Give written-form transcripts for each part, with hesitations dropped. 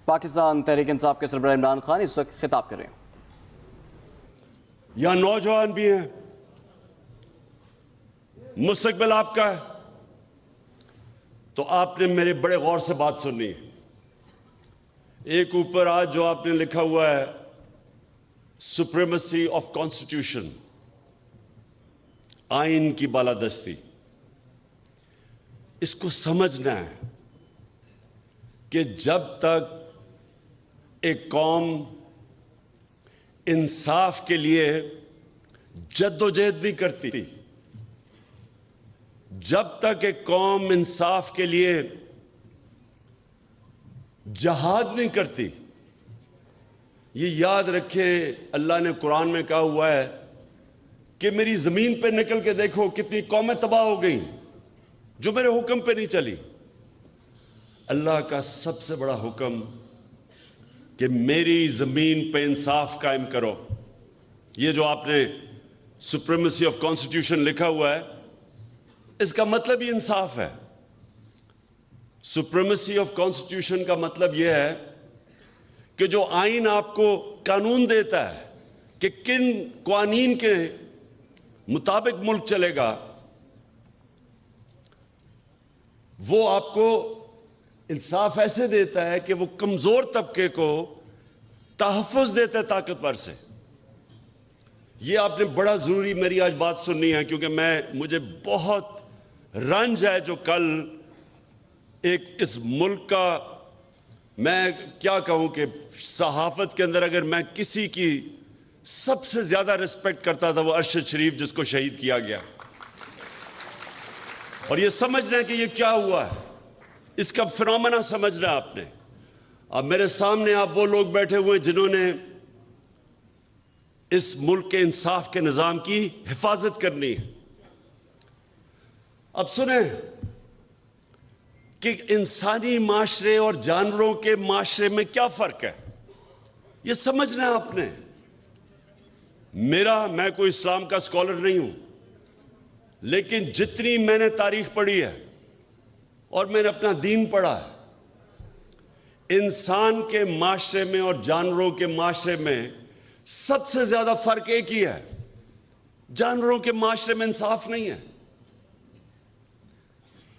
پاکستان تحریک انصاف کے سربراہ عمران خان اس وقت خطاب کر رہے ہیں۔ یہاں نوجوان بھی ہیں، مستقبل آپ کا ہے، تو آپ نے میرے بڑے غور سے بات سننی ہے۔ ایک اوپر آج جو آپ نے لکھا ہوا ہے سپریمیسی آف کانسٹیٹیوشن، آئین کی بالادستی، اس کو سمجھنا ہے کہ جب تک ایک قوم انصاف کے لیے جد و جہد نہیں کرتی، جب تک ایک قوم انصاف کے لیے جہاد نہیں کرتی، یہ یاد رکھے اللہ نے قرآن میں کہا ہوا ہے کہ میری زمین پہ نکل کے دیکھو کتنی قومیں تباہ ہو گئیں جو میرے حکم پہ نہیں چلی۔ اللہ کا سب سے بڑا حکم کہ میری زمین پہ انصاف قائم کرو۔ یہ جو آپ نے سپریمیسی آف کانسٹیٹیوشن لکھا ہوا ہے، اس کا مطلب ہی انصاف ہے۔ سپریمیسی آف کانسٹیٹیوشن کا مطلب یہ ہے کہ جو آئین آپ کو قانون دیتا ہے کہ کن قوانین کے مطابق ملک چلے گا، وہ آپ کو انصاف ایسے دیتا ہے کہ وہ کمزور طبقے کو تحفظ دیتا ہے طاقتور سے۔ یہ آپ نے بڑا ضروری میری آج بات سننی ہے، کیونکہ مجھے بہت رنج ہے جو کل ایک اس ملک کا، میں کیا کہوں کہ صحافت کے اندر اگر میں کسی کی سب سے زیادہ رسپیکٹ کرتا تھا وہ ارشد شریف، جس کو شہید کیا گیا۔ اور یہ سمجھنا ہے کہ یہ کیا ہوا ہے، اس کا فنومنا سمجھنا ہے آپ نے۔ اب میرے سامنے آپ وہ لوگ بیٹھے ہوئے ہیں جنہوں نے اس ملک کے انصاف کے نظام کی حفاظت کرنی ہے۔ اب سنیں کہ انسانی معاشرے اور جانوروں کے معاشرے میں کیا فرق ہے، یہ سمجھنا ہے آپ نے۔ میں کوئی اسلام کا اسکالر نہیں ہوں، لیکن جتنی میں نے تاریخ پڑھی ہے اور میں نے اپنا دین پڑھا ہے، انسان کے معاشرے میں اور جانوروں کے معاشرے میں سب سے زیادہ فرق ایک ہی ہے، جانوروں کے معاشرے میں انصاف نہیں ہے۔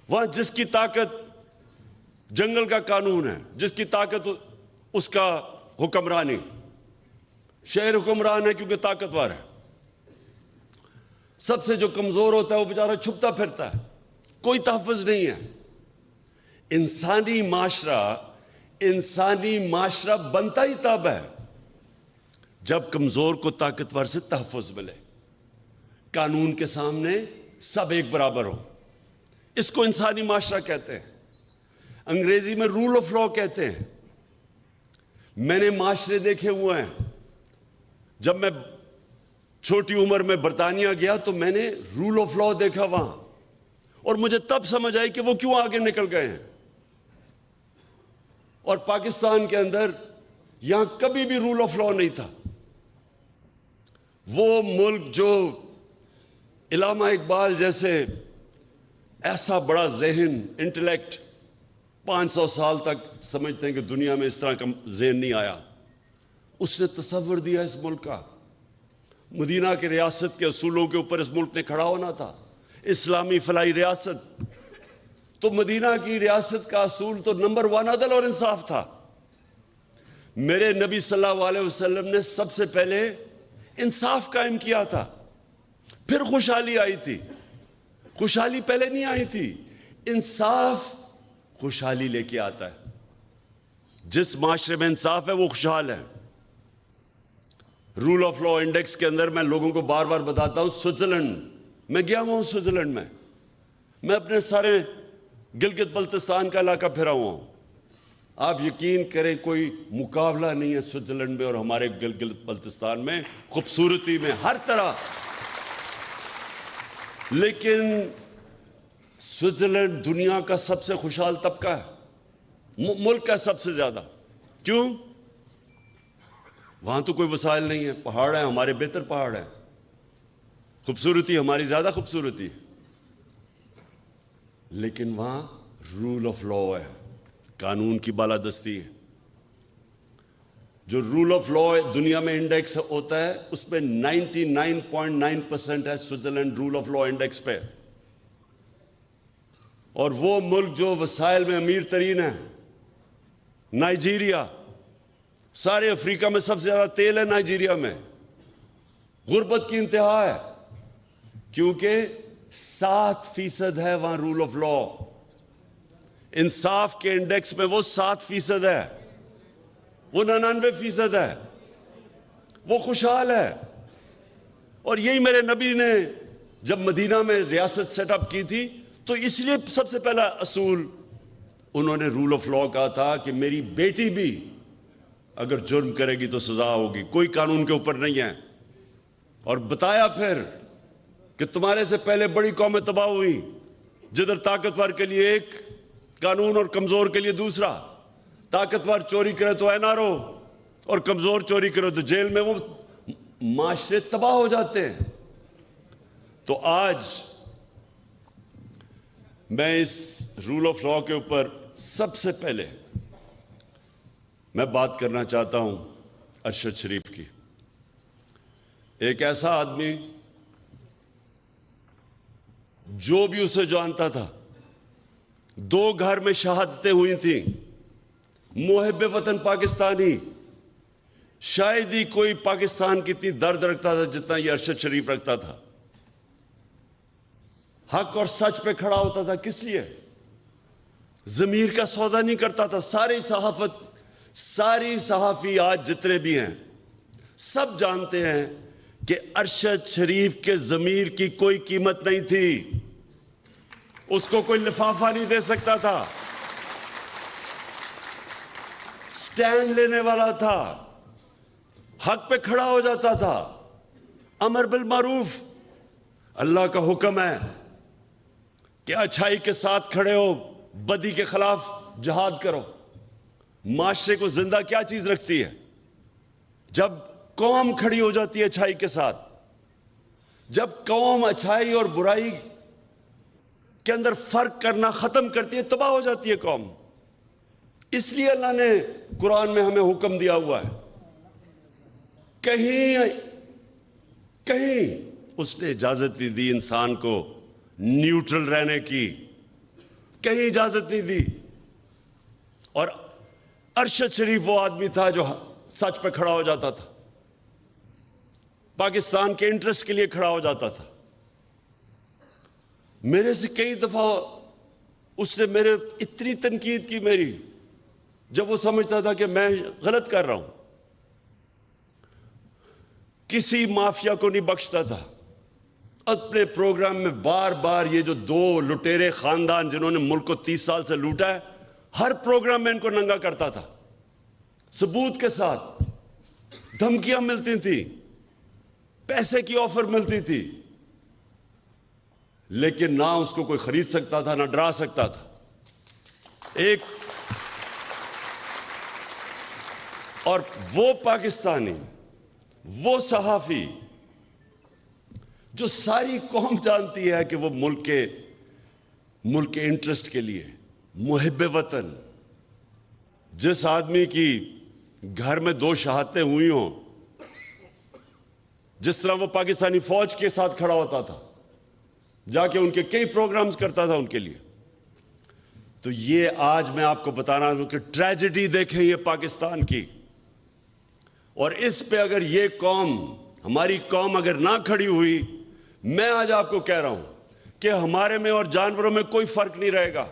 وہاں جس کی طاقت جنگل کا قانون ہے، جس کی طاقت اس کا حکمرانی، شہر حکمران ہے کیونکہ طاقتور ہے، سب سے جو کمزور ہوتا ہے وہ بیچارہ چھپتا پھرتا ہے، کوئی تحفظ نہیں ہے۔ انسانی معاشرہ بنتا ہی تب ہے جب کمزور کو طاقتور سے تحفظ ملے، قانون کے سامنے سب ایک برابر ہو۔ اس کو انسانی معاشرہ کہتے ہیں، انگریزی میں رول آف لا کہتے ہیں۔ میں نے معاشرے دیکھے ہوئے ہیں، جب میں چھوٹی عمر میں برطانیہ گیا تو میں نے رول آف لا دیکھا وہاں، اور مجھے تب سمجھ آئی کہ وہ کیوں آگے نکل گئے ہیں۔ اور پاکستان کے اندر یہاں کبھی بھی رول آف لا نہیں تھا۔ وہ ملک جو علامہ اقبال جیسے ایسا بڑا ذہن، انٹلیکٹ 500 سال تک سمجھتے ہیں کہ دنیا میں اس طرح کا ذہن نہیں آیا، اس نے تصور دیا اس ملک کا۔ مدینہ کی ریاست کے اصولوں کے اوپر اس ملک نے کھڑا ہونا تھا، اسلامی فلاحی ریاست۔ تو مدینہ کی ریاست کا اصول تو نمبر 1 عدل اور انصاف تھا۔ میرے نبی صلی اللہ علیہ وسلم نے سب سے پہلے انصاف قائم کیا تھا، پھر خوشحالی آئی تھی۔ خوشحالی پہلے نہیں آئی تھی، انصاف خوشحالی لے کے آتا ہے۔ جس معاشرے میں انصاف ہے وہ خوشحال ہے۔ رول آف لا انڈیکس کے اندر میں لوگوں کو بار بار بتاتا ہوں، سوئٹزرلینڈ میں گیا ہوا ہوں، سوئٹزرلینڈ میں اپنے سارے گلگت بلتستان کا علاقہ پھرا ہوا ہوں۔ آپ یقین کریں کوئی مقابلہ نہیں ہے سوئٹزرلینڈ میں اور ہمارے گلگت بلتستان میں، خوبصورتی میں، ہر طرح۔ لیکن سوئٹزرلینڈ دنیا کا سب سے خوشحال طبقہ ہے، ملک کا سب سے زیادہ۔ کیوں؟ وہاں تو کوئی وسائل نہیں ہے، پہاڑ ہیں، ہمارے بہتر پہاڑ ہیں، خوبصورتی ہماری زیادہ خوبصورتی ہے، لیکن وہاں رول آف لا ہے، قانون کی بالادستی ہے۔ جو رول آف لا دنیا میں انڈیکس ہوتا ہے اس پہ 99.9% ہے Switzerland rule of law index پہ. اور وہ ملک جو وسائل میں امیر ترین ہے نائجیریا، سارے افریقہ میں سب سے زیادہ تیل ہے نائجیریا میں، غربت کی انتہا ہے کیونکہ 7% ہے وہاں رول آف لا. انصاف کے انڈیکس میں وہ 7% ہے، وہ 99% ہے، وہ خوشحال ہے. اور یہی میرے نبی نے جب مدینہ میں ریاست سیٹ اپ کی تھی تو اس لیے سب سے پہلا اصول انہوں نے رول آف لا کہا تھا کہ میری بیٹی بھی اگر جرم کرے گی تو سزا ہوگی، کوئی قانون کے اوپر نہیں ہے. اور بتایا پھر کہ تمہارے سے پہلے بڑی قومیں تباہ ہوئی جدھر طاقتور کے لیے ایک قانون اور کمزور کے لیے دوسرا. طاقتور چوری کرے تو این آر او اور کمزور چوری کرے تو جیل میں، وہ معاشرے تباہ ہو جاتے ہیں. تو آج میں اس رول آف لا کے اوپر سب سے پہلے میں بات کرنا چاہتا ہوں ارشد شریف کی. ایک ایسا آدمی جو بھی اسے جانتا تھا، 2 گھر میں شہادتیں ہوئی تھیں، محب وطن پاکستانی. شاید ہی کوئی پاکستان کی اتنی درد رکھتا تھا جتنا یہ ارشد شریف رکھتا تھا. حق اور سچ پہ کھڑا ہوتا تھا. کس لیے؟ ضمیر کا سودا نہیں کرتا تھا. ساری صحافی آج جتنے بھی ہیں سب جانتے ہیں کہ ارشد شریف کے ضمیر کی کوئی قیمت نہیں تھی. اس کو کوئی لفافہ نہیں دے سکتا تھا. سٹینڈ لینے والا تھا، حق پہ کھڑا ہو جاتا تھا. امر بالمعروف، اللہ کا حکم ہے کہ اچھائی کے ساتھ کھڑے ہو، بدی کے خلاف جہاد کرو. معاشرے کو زندہ کیا چیز رکھتی ہے؟ جب قوم کھڑی ہو جاتی ہے اچھائی کے ساتھ. جب قوم اچھائی اور برائی کے اندر فرق کرنا ختم کرتی ہے، تباہ ہو جاتی ہے قوم. اس لیے اللہ نے قرآن میں ہمیں حکم دیا ہوا ہے، کہیں اس نے اجازت نہیں دی انسان کو نیوٹرل رہنے کی، کہیں اجازت نہیں دی. اور ارشد شریف وہ آدمی تھا جو سچ پہ کھڑا ہو جاتا تھا، پاکستان کے انٹرسٹ کے لیے کھڑا ہو جاتا تھا. میرے سے کئی دفعہ اس نے میرے اتنی تنقید کی میری، جب وہ سمجھتا تھا کہ میں غلط کر رہا ہوں. کسی مافیا کو نہیں بخشتا تھا. اپنے پروگرام میں بار بار یہ جو 2 لٹیرے خاندان جنہوں نے ملک کو 30 سال سے لوٹا ہے، ہر پروگرام میں ان کو ننگا کرتا تھا، ثبوت کے ساتھ. دھمکیاں ملتی تھیں، پیسے کی آفر ملتی تھی، لیکن نہ اس کو کوئی خرید سکتا تھا، نہ ڈرا سکتا تھا. اور وہ پاکستانی، وہ صحافی جو ساری قوم جانتی ہے کہ وہ ملک کے انٹرسٹ کے لیے محب وطن، جس آدمی کی گھر میں 2 شہادتیں ہوئی ہوں، جس طرح وہ پاکستانی فوج کے ساتھ کھڑا ہوتا تھا، جا کے ان کے کئی پروگرامز کرتا تھا ان کے لیے. تو یہ آج میں آپ کو بتانا ہوں کہ ٹریجڈی دیکھیں یہ پاکستان کی. اور اس پہ اگر یہ قوم، ہماری قوم اگر نہ کھڑی ہوئی، میں آج آپ کو کہہ رہا ہوں کہ ہمارے میں اور جانوروں میں کوئی فرق نہیں رہے گا.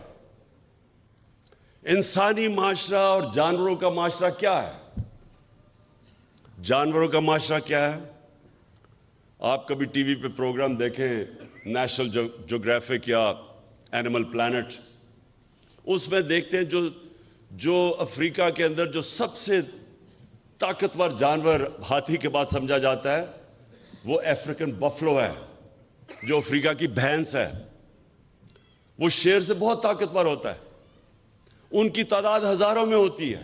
انسانی معاشرہ اور جانوروں کا معاشرہ کیا ہے؟ جانوروں کا معاشرہ کیا ہے؟ آپ کبھی ٹی وی پہ پروگرام دیکھیں، نیشنل جیوگرافک یا اینیمل پلانٹ، اس میں دیکھتے ہیں جو افریقہ کے اندر جو سب سے طاقتور جانور ہاتھی کے بعد سمجھا جاتا ہے، وہ افریقن بفلو ہے، جو افریقہ کی بھینس ہے. وہ شیر سے بہت طاقتور ہوتا ہے، ان کی تعداد ہزاروں میں ہوتی ہے.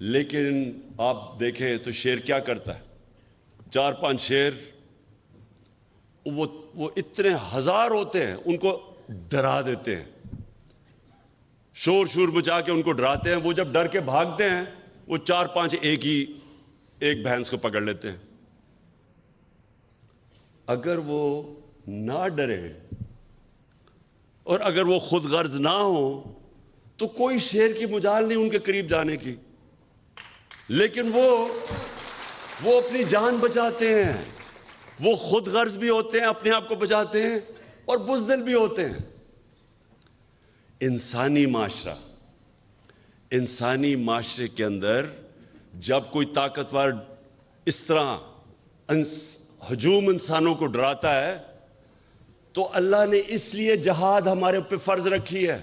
لیکن آپ دیکھیں تو شیر کیا کرتا ہے؟ 4-5 شیر، وہ اتنے ہزار ہوتے ہیں، ان کو ڈرا دیتے ہیں، شور مچا کے ان کو ڈراتے ہیں. وہ جب ڈر کے بھاگتے ہیں وہ 4-5 ایک بھینس کو پکڑ لیتے ہیں. اگر وہ نہ ڈرے اور اگر وہ خود غرض نہ ہو تو کوئی شیر کی مجال نہیں ان کے قریب جانے کی. لیکن وہ اپنی جان بچاتے ہیں, وہ خود غرض بھی ہوتے ہیں, اپنے آپ کو بچاتے ہیں, اور بزدل بھی ہوتے ہیں. انسانی معاشرے کے اندر جب کوئی طاقتور اس طرح ہجوم انسانوں کو ڈراتا ہے تو اللہ نے اس لیے جہاد ہمارے اوپر فرض رکھی ہے.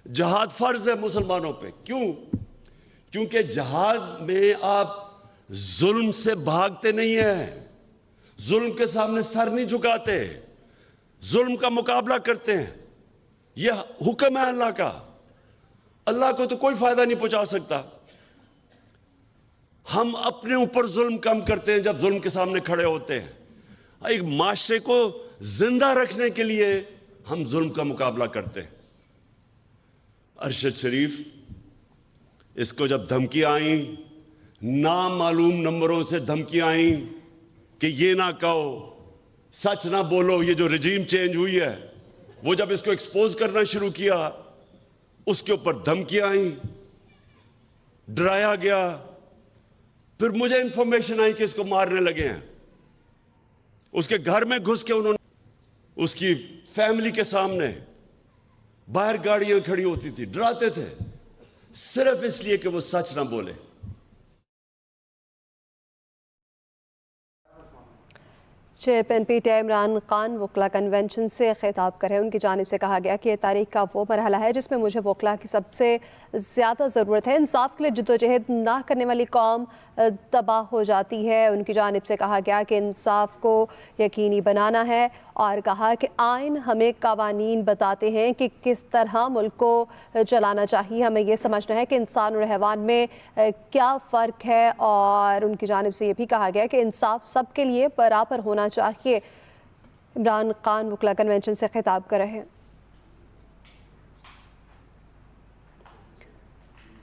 جہاد فرض ہے مسلمانوں پہ. کیوں؟ کیونکہ جہاد میں آپ ظلم سے بھاگتے نہیں ہیں, ظلم کے سامنے سر نہیں جھکاتے, ظلم کا مقابلہ کرتے ہیں. یہ حکم ہے اللہ کا. اللہ کو تو کوئی فائدہ نہیں پہنچا سکتا. ہم اپنے اوپر ظلم کم کرتے ہیں جب ظلم کے سامنے کھڑے ہوتے ہیں. ایک معاشرے کو زندہ رکھنے کے لیے ہم ظلم کا مقابلہ کرتے ہیں. ارشد شریف, اس کو جب دھمکی آئیں, نامعلوم نمبروں سے دھمکی آئیں کہ یہ نہ کہو, سچ نہ بولو, یہ جو رجیم چینج ہوئی ہے, وہ جب اس کو ایکسپوز کرنا شروع کیا, اس کے اوپر دھمکیاں آئیں, ڈرایا گیا. پھر مجھے انفارمیشن آئی کہ اس کو مارنے لگے ہیں. اس کے گھر میں گھس کے انہوں نے اس کی فیملی کے سامنے باہر گاڑیاں کھڑی ہوتی تھی, ڈراتے تھے صرف اس لیے کہ وہ سچ نہ بولے. Chairman P T I Imran Khan وکلا کنونشن سے خطاب کر رہے ہیں. ان کی جانب سے کہا گیا کہ یہ تاریخ کا وہ مرحلہ ہے جس میں مجھے وکلا کی سب سے زیادہ ضرورت ہے. انصاف کے لیے جدوجہد نہ کرنے والی قوم تباہ ہو جاتی ہے. ان کی جانب سے کہا گیا کہ انصاف کو یقینی بنانا ہے, اور کہا کہ آئین ہمیں قوانین بتاتے ہیں کہ کس طرح ملک کو چلانا چاہیے. ہمیں یہ سمجھنا ہے کہ انسان اور حیوان میں کیا فرق ہے. اور ان کی جانب سے یہ بھی کہا گیا کہ انصاف سب کے لیے برابر ہونا چاہیے. عمران خان وکلا کنونشن سے خطاب کر رہے ہیں.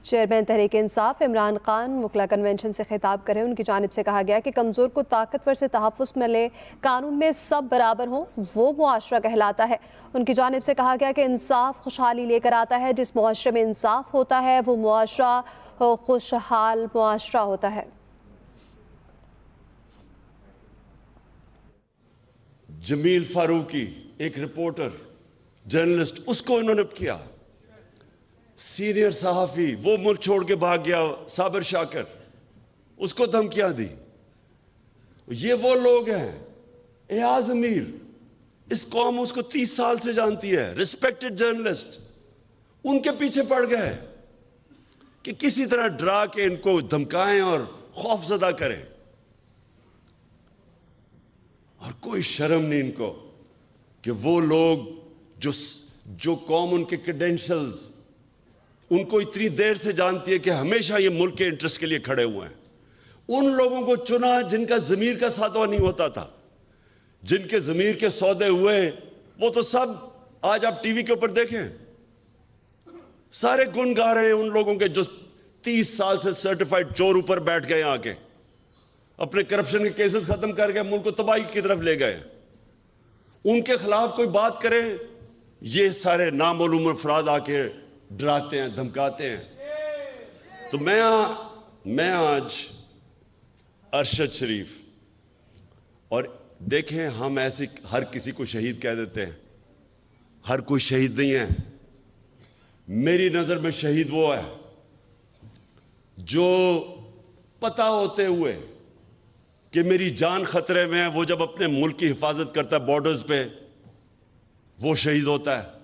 چیئرمین تحریک انصاف عمران خان وکلا کنونشن سے خطاب کریں. ان کی جانب سے کہا گیا کہ کمزور کو طاقتور سے تحفظ ملے, قانون میں سب برابر ہوں, وہ معاشرہ کہلاتا ہے. ان کی جانب سے کہا گیا کہ انصاف خوشحالی لے کر آتا ہے. جس معاشرے میں انصاف ہوتا ہے وہ معاشرہ خوشحال معاشرہ ہوتا ہے. جمیل فاروقی ایک رپورٹر جرنلسٹ, اس کو انہوں نے کیا. سینئر صحافی, وہ ملک چھوڑ کے بھاگ گیا, صابر شاکر, اس کو دھمکیاں دی. یہ وہ لوگ ہیں. ایاز امیر, اس قوم اس کو 30 سال سے جانتی ہے, ریسپیکٹڈ جرنلسٹ, ان کے پیچھے پڑ گئے کہ کسی طرح ڈرا کے ان کو دھمکائیں اور خوف زدہ کریں. اور کوئی شرم نہیں ان کو کہ وہ لوگ جو قوم ان کے کریڈینشلز ان کو اتنی دیر سے جانتی ہے کہ ہمیشہ یہ ملک کے انٹرسٹ کے لیے کھڑے ہوئے ہیں, ان لوگوں کو چنا جن کا ضمیر کا ساتواں نہیں ہوتا تھا. جن کے ضمیر کے سودے ہوئے وہ تو سب آج آپ ٹی وی کے اوپر دیکھیں, سارے گن گا رہے ہیں ان لوگوں کے جو 30 سال سے سرٹیفائیڈ چور اوپر بیٹھ گئے آ کے, اپنے کرپشن کے کیسز ختم کر کے ملک کو تباہی کی طرف لے گئے. ان کے خلاف کوئی بات کرے, یہ سارے نامعلوم افراد آ کے ڈراتے ہیں, دھمکاتے ہیں. تو میں آج ارشد شریف, اور دیکھیں ہم ایسے ہر کسی کو شہید کہہ دیتے ہیں, ہر کوئی شہید نہیں ہے. میری نظر میں شہید وہ ہے جو پتہ ہوتے ہوئے کہ میری جان خطرے میں ہے, وہ جب اپنے ملک کی حفاظت کرتا ہے بارڈرز پہ, وہ شہید ہوتا ہے.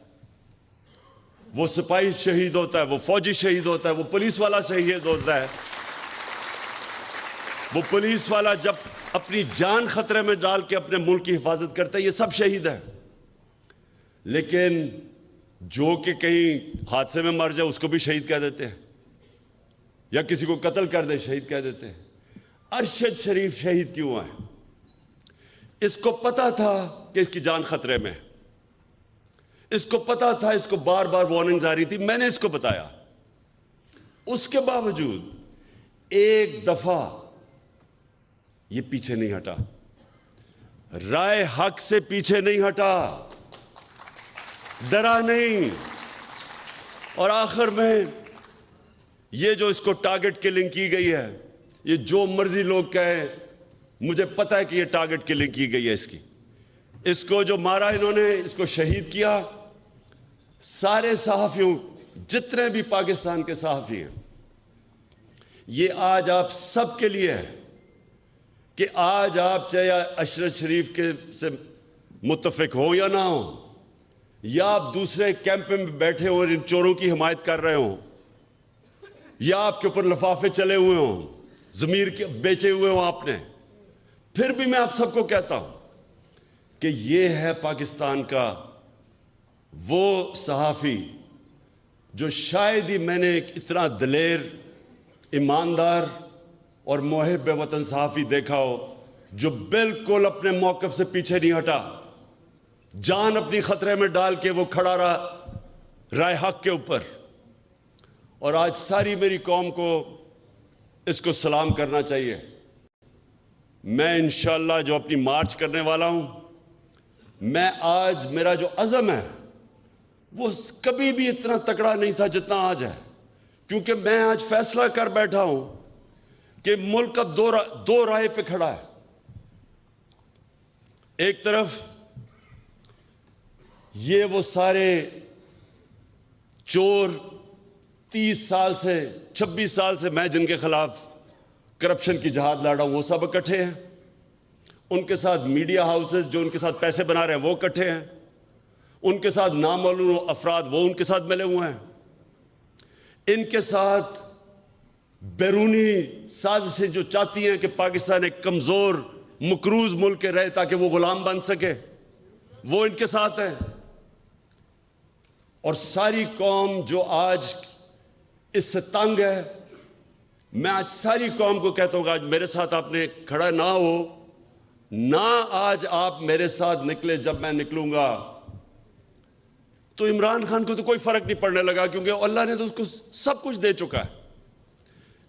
وہ سپاہی شہید ہوتا ہے, وہ فوجی شہید ہوتا ہے, وہ پولیس والا شہید ہوتا ہے. وہ پولیس والا جب اپنی جان خطرے میں ڈال کے اپنے ملک کی حفاظت کرتا ہے, یہ سب شہید ہیں. لیکن جو کہ کہیں حادثے میں مر جائے اس کو بھی شہید کہہ دیتے ہیں, یا کسی کو قتل کر دے شہید کہہ دیتے ہیں. ارشد شریف شہید کیوں ہے؟ اس کو پتا تھا کہ اس کی جان خطرے میں, اس کو پتا تھا, اس کو بار بار وارننگز آ رہی تھی. میں نے اس کو بتایا, اس کے باوجود ایک دفعہ یہ پیچھے نہیں ہٹا، رائے حق سے پیچھے نہیں ہٹا، ڈرا نہیں۔ اور آخر میں یہ جو اس کو ٹارگٹ کلنگ کی گئی ہے، یہ جو مرضی لوگ کہیں، مجھے پتہ ہے کہ یہ ٹارگٹ کلنگ کی گئی ہے اس کو جو مارا انہوں نے، اس کو شہید کیا، سارے صحافیوں، جتنے بھی پاکستان کے صحافی ہیں، یہ آج آپ سب کے لیے ہے کہ آج آپ چاہے اشرف شریف کے سے متفق ہوں یا نہ ہوں، یا آپ دوسرے کیمپ میں بیٹھے ہوں اور ان چوروں کی حمایت کر رہے ہوں، یا آپ کے اوپر لفافے چلے ہوئے ہوں، ضمیر کے بیچے ہوئے ہوں آپ نے، پھر بھی میں آپ سب کو کہتا ہوں کہ یہ ہے پاکستان کا وہ صحافی جو شاید ہی میں نے ایک اتنا دلیر، ایماندار اور محب وطن صحافی دیکھا ہو جو بالکل اپنے موقف سے پیچھے نہیں ہٹا، جان اپنی خطرے میں ڈال کے وہ کھڑا رہا رائے حق کے اوپر۔ اور آج ساری میری قوم کو اس کو سلام کرنا چاہیے۔ میں انشاءاللہ جو اپنی مارچ کرنے والا ہوں، میں آج میرا جو عزم ہے وہ کبھی بھی اتنا تکڑا نہیں تھا جتنا آج ہے، کیونکہ میں آج فیصلہ کر بیٹھا ہوں کہ ملک اب دو رائے پہ کھڑا ہے۔ ایک طرف یہ وہ سارے چور 30 سال سے 26 سال سے میں جن کے خلاف کرپشن کی جہاد لڑا ہوں، وہ سب اکٹھے ہیں، ان کے ساتھ میڈیا ہاؤسز جو ان کے ساتھ پیسے بنا رہے ہیں وہ اکٹھے ہیں، ان کے ساتھ نامعلوم افراد وہ ان کے ساتھ ملے ہوئے ہیں، ان کے ساتھ بیرونی سازشیں جو چاہتی ہیں کہ پاکستان ایک کمزور مقروض ملک کے رہے تاکہ وہ غلام بن سکے، وہ ان کے ساتھ ہیں۔ اور ساری قوم جو آج اس سے تنگ ہے، میں آج ساری قوم کو کہتا ہوں کہ آج میرے ساتھ آپ نے کھڑا نہ ہو، نہ آج آپ میرے ساتھ نکلے، جب میں نکلوں گا تو عمران خان کو تو کوئی فرق نہیں پڑنے لگا، کیونکہ اللہ نے تو اس کو سب کچھ دے چکا ہے۔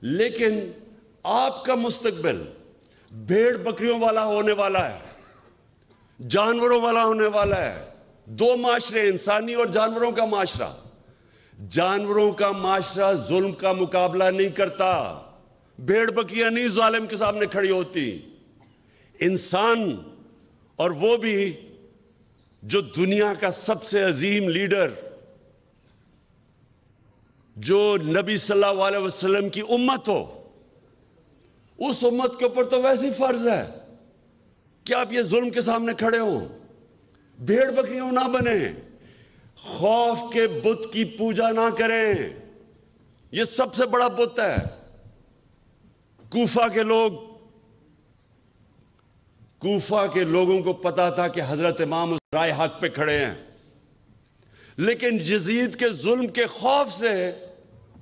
لیکن آپ کا مستقبل بھیڑ بکریوں والا ہونے والا ہے، جانوروں والا ہونے والا ہے۔ دو معاشرے، انسانی اور جانوروں کا معاشرہ۔ جانوروں کا معاشرہ ظلم کا مقابلہ نہیں کرتا، بھیڑ بکریاں نہیں ظالم کے سامنے کھڑی ہوتی۔ انسان، اور وہ بھی جو دنیا کا سب سے عظیم لیڈر، جو نبی صلی اللہ علیہ وسلم کی امت ہو، اس امت کے اوپر تو ویسے فرض ہے کہ آپ یہ ظلم کے سامنے کھڑے ہوں، بھیڑ بکریوں نہ بنیں، خوف کے بت کی پوجا نہ کریں۔ یہ سب سے بڑا بت ہے۔ کوفہ کے لوگوں کو پتا تھا کہ حضرت امام اس رائے حق پہ کھڑے ہیں، لیکن یزید کے ظلم کے خوف سے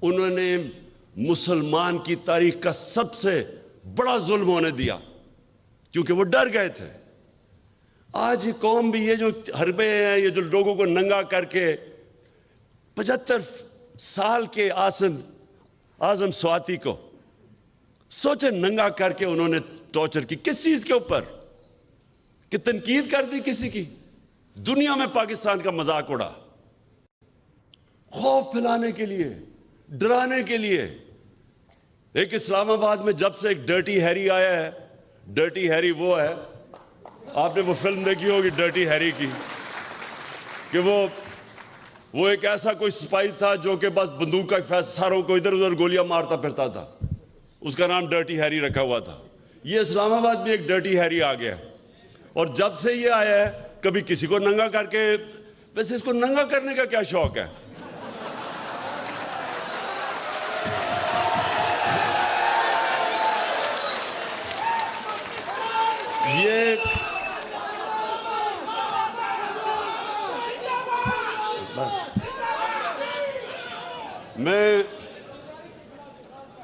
انہوں نے مسلمان کی تاریخ کا سب سے بڑا ظلم ہونے دیا، کیونکہ وہ ڈر گئے تھے۔ آج یہ قوم بھی، یہ جو حربے ہیں، یہ جو لوگوں کو ننگا کر کے 75 سال کے اعظم سواتی کو سوچے ننگا کر کے انہوں نے ٹارچر کی، کس چیز کے اوپر؟ کہ تنقید کر دی کسی کی، دنیا میں پاکستان کا مذاق اڑا، خوف پھیلانے کے لیے، ڈرانے کے لیے۔ ایک اسلام آباد میں جب سے ایک ڈرٹی ہیری آیا ہے، ڈرٹی ہیری وہ ہے، آپ نے وہ فلم دیکھی ہوگی ڈرٹی ہیری کی، کہ وہ ایک ایسا کوئی سپاہی تھا جو کہ بس بندوق کا ساروں کو ادھر ادھر گولیاں مارتا پھرتا تھا، اس کا نام ڈرٹی ہیری رکھا ہوا تھا۔ یہ اسلام آباد میں ایک ڈرٹی ہیری آ گیا، اور جب سے یہ آیا ہے کبھی کسی کو ننگا کر کے، ویسے اس کو ننگا کرنے کا کیا شوق ہے؟ یہ بس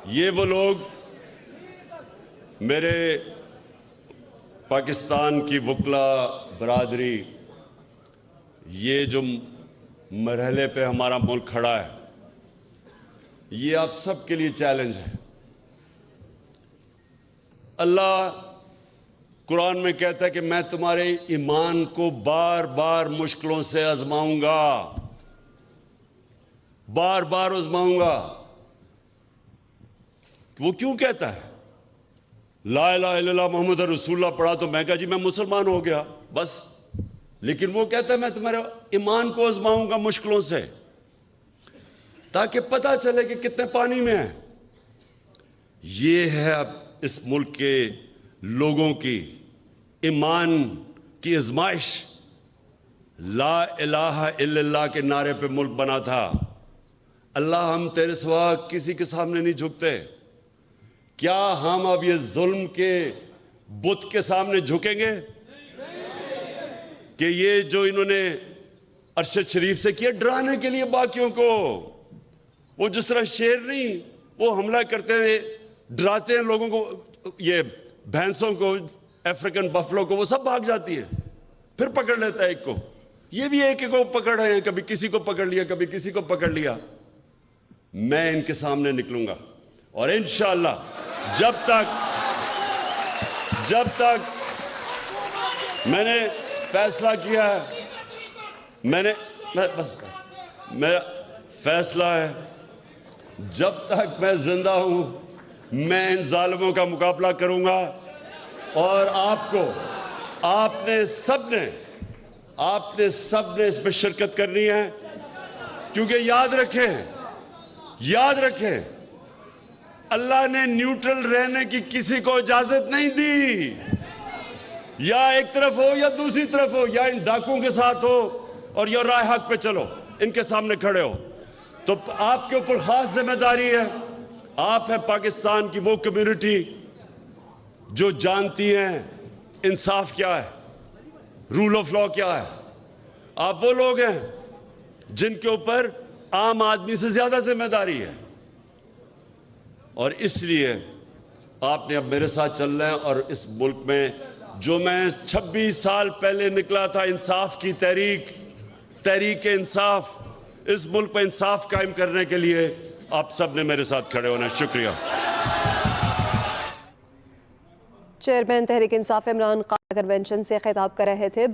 یہ وہ لوگ، میرے پاکستان کی وکلا برادری، یہ جو مرحلے پہ ہمارا ملک کھڑا ہے، یہ آپ سب کے لیے چیلنج ہے. اللہ قرآن میں کہتا ہے کہ میں تمہارے ایمان کو بار بار مشکلوں سے آزماؤں گا, بار بار آزماؤں گا. وہ کیوں کہتا ہے؟ لا الہ الا اللہ محمد رسول اللہ پڑھا تو میں کہا جی میں مسلمان ہو گیا بس. لیکن وہ کہتا ہے میں تمہارے ایمان کو آزماؤں گا مشکلوں سے, تاکہ پتہ چلے کہ کتنے پانی میں ہیں. یہ ہے اب اس ملک کے لوگوں کی ایمان کی آزمائش. لا الہ الا اللہ کے نعرے پہ ملک بنا تھا. اللہ ہم تیرے سوا کسی کے سامنے نہیں جھکتے. کیا ہم اب یہ ظلم کے بت کے سامنے جھکیں گے کہ یہ جو انہوں نے ارشد شریف سے کیا ڈرانے کے لیے باقیوں کو؟ وہ جس طرح شیر نہیں وہ حملہ کرتے ہیں, ڈراتے ہیں لوگوں کو, یہ بھینسوں کو, افریقن بفلو کو, وہ سب بھاگ جاتی ہیں, پھر پکڑ لیتا ہے ایک کو. یہ بھی ایک کو پکڑ رہے ہیں, کبھی کسی کو پکڑ لیا, کبھی کسی کو پکڑ لیا. میں ان کے سامنے نکلوں گا اور انشاءاللہ جب تک میں نے فیصلہ کیا ہے, میرا فیصلہ ہے, جب تک میں زندہ ہوں میں ان ظالموں کا مقابلہ کروں گا. اور آپ نے سب نے اس میں شرکت کرنی ہے, کیونکہ یاد رکھیں اللہ نے نیوٹرل رہنے کی کسی کو اجازت نہیں دی. یا ایک طرف ہو یا دوسری طرف ہو, یا ان ڈاکوؤں کے ساتھ ہو اور یا راہ حق پہ چلو, ان کے سامنے کھڑے ہو. تو آپ کے اوپر خاص ذمہ داری ہے. آپ ہے پاکستان کی وہ کمیونٹی جو جانتی ہیں انصاف کیا ہے, رول آف لا کیا ہے. آپ وہ لوگ ہیں جن کے اوپر عام آدمی سے زیادہ ذمہ داری ہے. اور اس لیے آپ نے اب میرے ساتھ چلنا ہے, اور اس ملک میں جو میں 26 سال پہلے نکلا تھا انصاف کی تحریک انصاف, اس ملک میں انصاف قائم کرنے کے لیے آپ سب نے میرے ساتھ کھڑے ہونا. شکریہ. چیئرمین تحریک انصاف عمران خان کنونشن سے خطاب کر رہے تھے.